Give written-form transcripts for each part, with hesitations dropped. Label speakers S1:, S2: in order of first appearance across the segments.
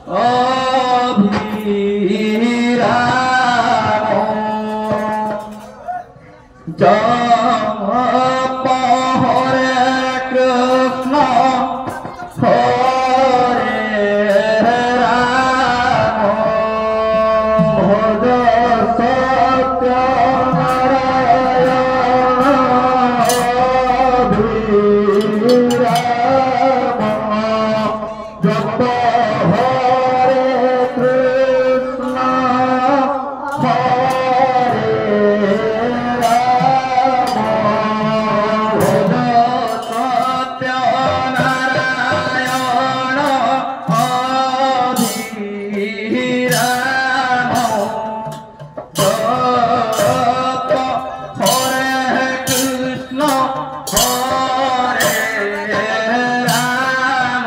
S1: অভিরাম জপ হরে কৃষ্ণ হরে রাম ভজ সত্য নারায়ণ অভিরাম জপ হরে কৃষ্ণ হরে রাম ভজ সত্য নারায়ণ অভিরাম জপ হরে কৃষ্ণ হরে রাম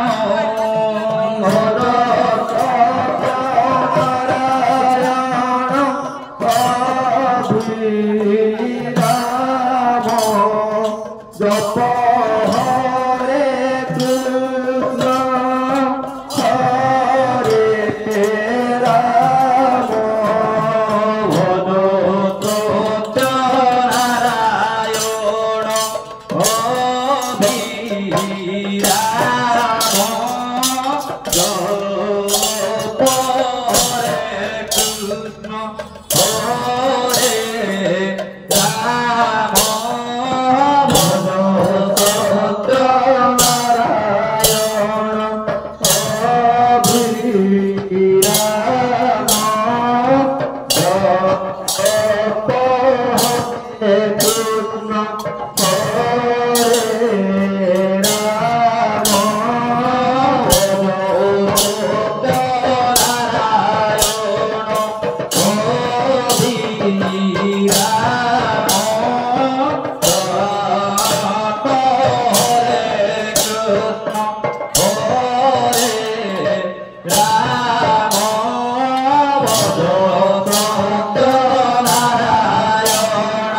S1: ভজ সত্য নারায়ণ অভিরাম জপ হরে কৃষ্ণ হরে রাম ভজ সত্য নারায়ণ অভিরাম জপ হরে কৃষ্ণ হরে রাম ভজ সত্য নারায়ণ অভিরাম জপ হরে কৃষ্ণ হরে রাম ভজ সত্য নারায়ণ অভিরাম জপ হরে কৃষ্ণ হরে রাম ভজ সত্য নারায়ণ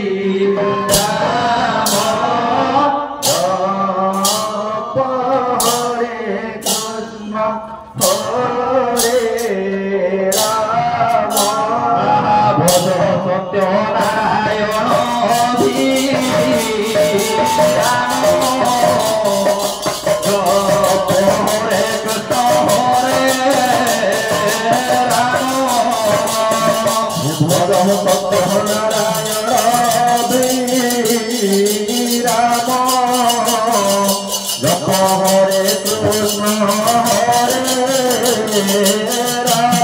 S1: অভিরাম জপ হরে কৃষ্ণ হরে রাম ভজ সত্য নারায়ণ অভিরাম জপ হরে কৃষ্ণ হরে রাম ভজ সত্য নারায়ণ অভিরাম জপ হরে কৃষ্ণ হরে রাম